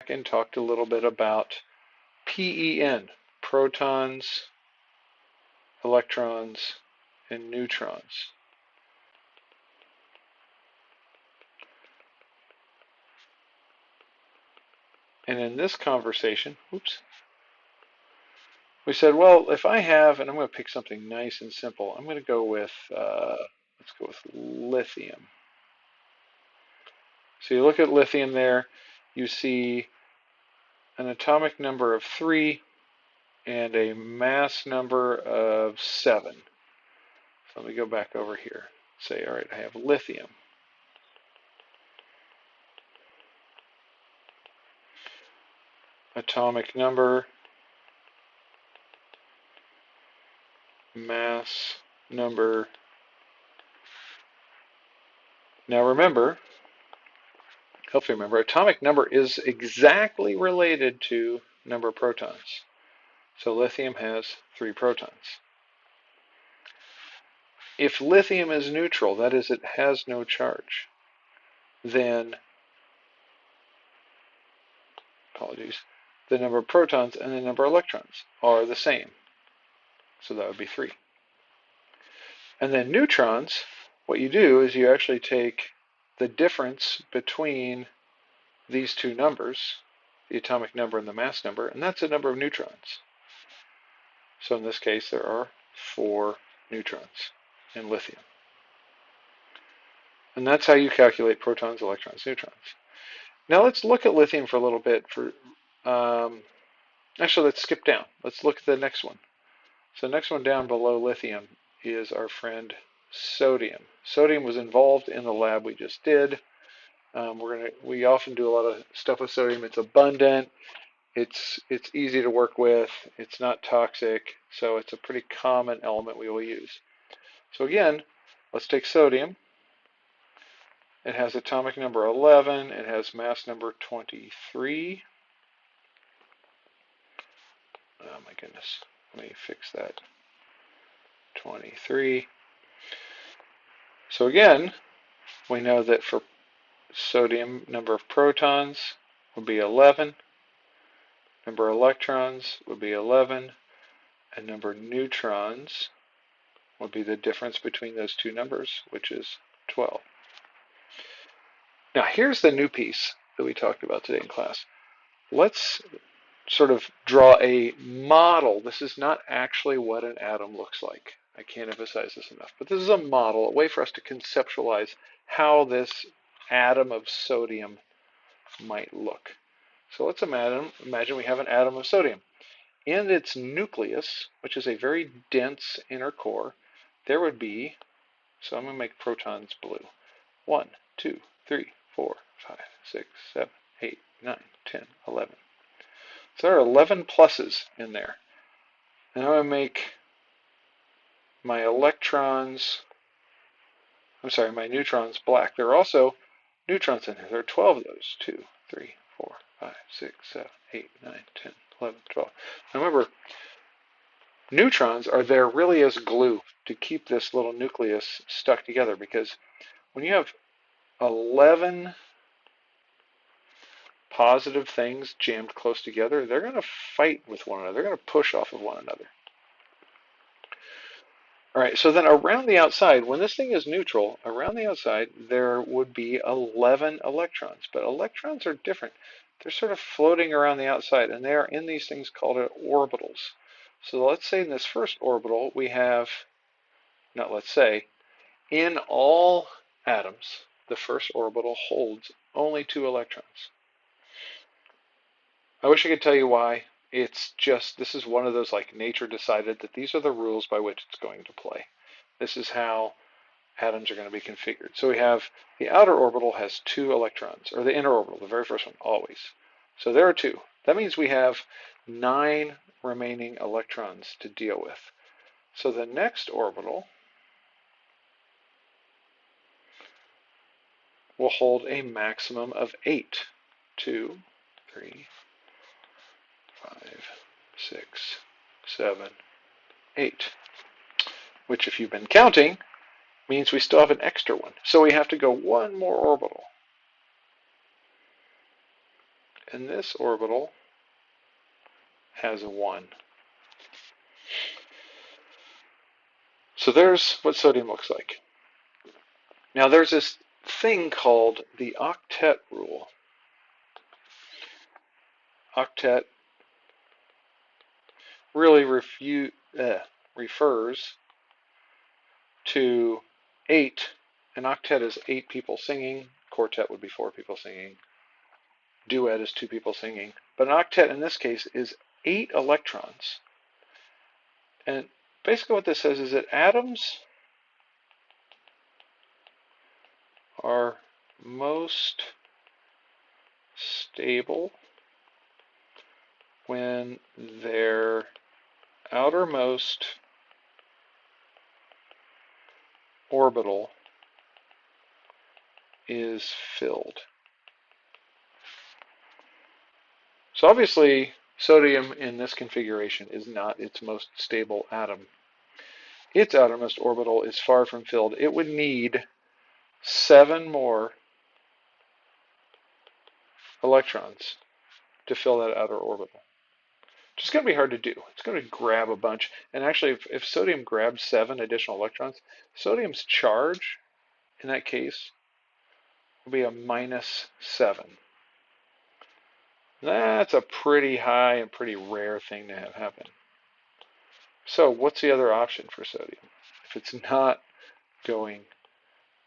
back and talked a little bit about PEN, protons, electrons, and neutrons. And in this conversation, we said, well, if I have, and I'm going to pick something nice and simple, I'm going to go with, let's go with lithium. So you look at lithium there, you see an atomic number of 3 and a mass number of 7. So let me go back over here. Say, all right, I have lithium. Atomic number, mass number. Now remember, hopefully remember, atomic number is exactly related to number of protons. So lithium has 3 protons. If lithium is neutral, that is, it has no charge, then, the number of protons and the number of electrons are the same. So that would be 3. And then neutrons, what you do is you actually take the difference between these two numbers, the atomic number and the mass number, and that's the number of neutrons. So in this case, there are 4 neutrons in lithium. And that's how you calculate protons, electrons, neutrons. Now let's look at lithium for a little bit. Actually, let's skip down. Let's look at the next one. So the next one down below lithium is our friend sodium. Sodium was involved in the lab we just did. We often do a lot of stuff with sodium. It's abundant. It's easy to work with. It's not toxic. So it's a pretty common element we will use. So again, let's take sodium. It has atomic number 11. It has mass number 23. Oh my goodness. Let me fix that. 23. So again, we know that for sodium, number of protons would be 11. Number of electrons would be 11. And number of neutrons would be the difference between those two numbers, which is 12. Now here's the new piece that we talked about today in class. Let's sort of draw a model. This is not actually what an atom looks like. I can't emphasize this enough. But this is a model, a way for us to conceptualize how this atom of sodium might look. So let's imagine we have an atom of sodium. In its nucleus, which is a very dense inner core, there would be, so I'm going to make protons blue, 1, 2, 3, 4, 5, 6, 7, 8, 9, 10, 11. So there are 11 pluses in there. And I'm going to make my my neutrons black. There are also neutrons in here. There are 12 of those. 2, 3, 4, 5, 6, 7, 8, 9, 10, 11, 12. Now remember, neutrons are there really as glue to keep this little nucleus stuck together, because when you have 11 positive things jammed close together, they're going to fight with one another. They're going to push off of one another. All right, so then around the outside, when this thing is neutral, around the outside, there would be 11 electrons. But electrons are different. They're sort of floating around the outside, and they are in these things called orbitals. So let's say in this first orbital, we have, not let's say, in all atoms, the first orbital holds only 2 electrons. I wish I could tell you why. It's just, this is one of those, like, nature decided that these are the rules by which it's going to play. This is how atoms are going to be configured. So we have the outer orbital has 2 electrons, or the inner orbital, the very first one, always. So there are 2. That means we have 9 remaining electrons to deal with. So the next orbital will hold a maximum of 8. 2, 3, 5, 6, 7, 8. Which, if you've been counting, means we still have an extra one. So we have to go one more orbital. And this orbital has a 1. So there's what sodium looks like. Now there's this thing called the octet rule. Octet really refers to 8. An octet is 8 people singing. Quartet would be 4 people singing. Duet is 2 people singing. But an octet in this case is 8 electrons. And basically what this says is that atoms are most stable when their outermost orbital is filled. So obviously, sodium in this configuration is not its most stable atom. Its outermost orbital is far from filled. It would need 7 more electrons to fill that outer orbital. Which is going to be hard to do. It's going to grab a bunch. And actually, if sodium grabs 7 additional electrons, sodium's charge in that case will be a -7. That's a pretty high and pretty rare thing to have happen. So what's the other option for sodium? If it's not going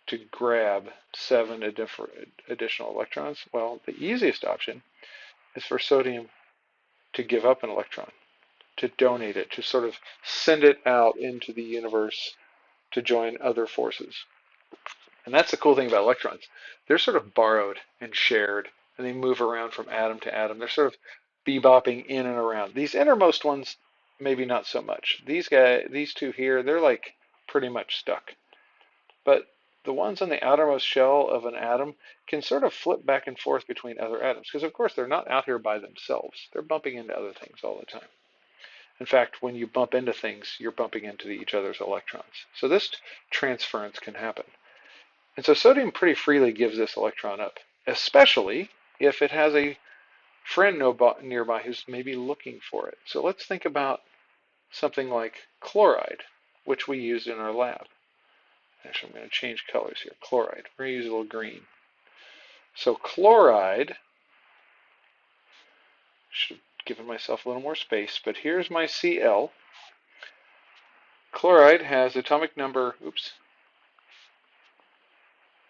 to grab 7 additional electrons, well, the easiest option is for sodium to give up an electron, to donate it, to sort of send it out into the universe to join other forces. And that's the cool thing about electrons. They're sort of borrowed and shared, and they move around from atom to atom. They're sort of bebopping in and around. These innermost ones, maybe not so much. These 2 here, they're like pretty much stuck. But the ones on the outermost shell of an atom can sort of flip back and forth between other atoms, because of course they're not out here by themselves. They're bumping into other things all the time. In fact, when you bump into things, you're bumping into each other's electrons. So this transference can happen. And so sodium pretty freely gives this electron up, especially if it has a friend nearby who's maybe looking for it. So let's think about something like chloride, which we used in our lab. Actually, I'm going to change colors here. Chloride. We're going to use a little green. So chloride, should have given myself a little more space, but here's my Cl. Chloride has atomic number,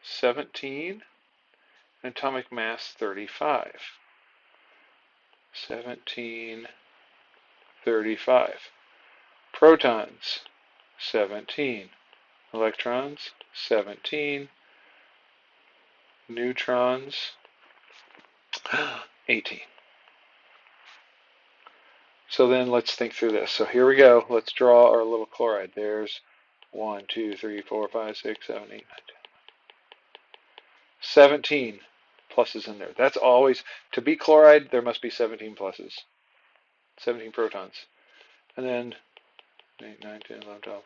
17, and atomic mass 35. 17, 35. Protons, 17. Electrons, 17. Neutrons, 18. So then let's think through this. So here we go. Let's draw our little chloride. There's 1, 2, 3, 4, 5, 6, 7, 8, 9, 10. 17 pluses in there. That's always, to be chloride, there must be 17 pluses. 17 protons. And then 8, 9, 10, 11, 12.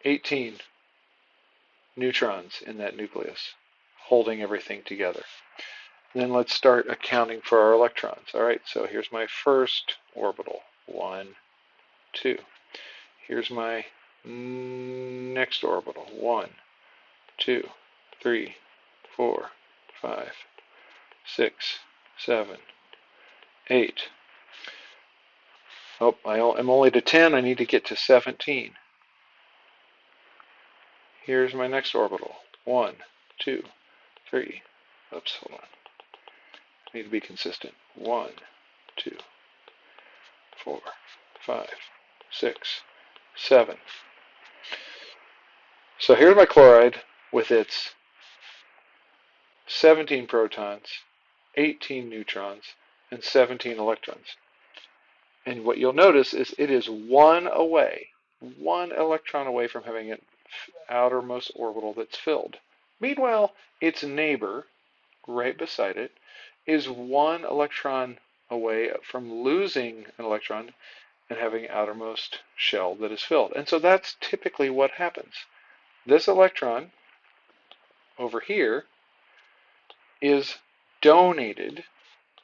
18 neutrons in that nucleus, holding everything together. And then let's start accounting for our electrons. All right, so here's my first orbital, 1, 2. Here's my next orbital, 1, 2, 3, 4, 5, 6, 7, 8. Oh, I'm only to 10. I need to get to 17. Here's my next orbital. 1, 2, 3. Oops, hold on. I need to be consistent. 1, 2, 4, 5, 6, 7. So here's my chloride with its 17 protons, 18 neutrons, and 17 electrons. And what you'll notice is it is 1 electron away from having an outermost orbital that's filled. Meanwhile, its neighbor, right beside it, is 1 electron away from losing an electron and having an outermost shell that is filled. And so that's typically what happens. This electron over here is donated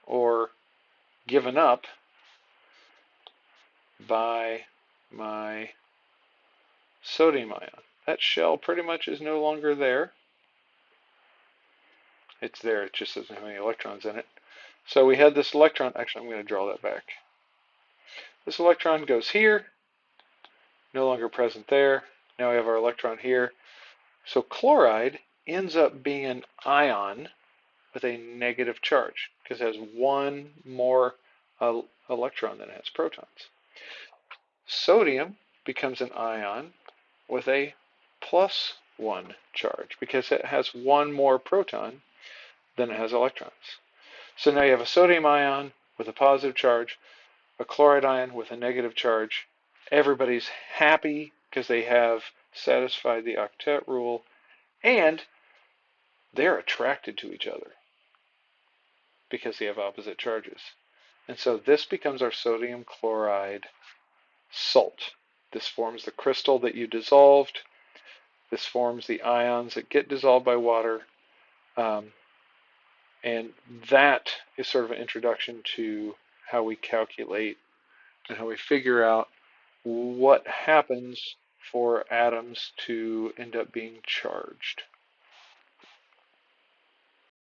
or given up by my sodium ion. That shell pretty much is no longer there. It's there, it just doesn't have any electrons in it. So we had this electron, actually I'm going to draw that back. This electron goes here, no longer present there. Now we have our electron here. So chloride ends up being an ion with a negative charge because it has one more electron than it has protons. Sodium becomes an ion with a +1 charge because it has one more proton than it has electrons. So now you have a sodium ion with a positive charge, a chloride ion with a negative charge. Everybody's happy because they have satisfied the octet rule, and they're attracted to each other because they have opposite charges. And so this becomes our sodium chloride salt. This forms the crystal that you dissolved. This forms the ions that get dissolved by water. And that is sort of an introduction to how we calculate and how we figure out what happens for atoms to end up being charged.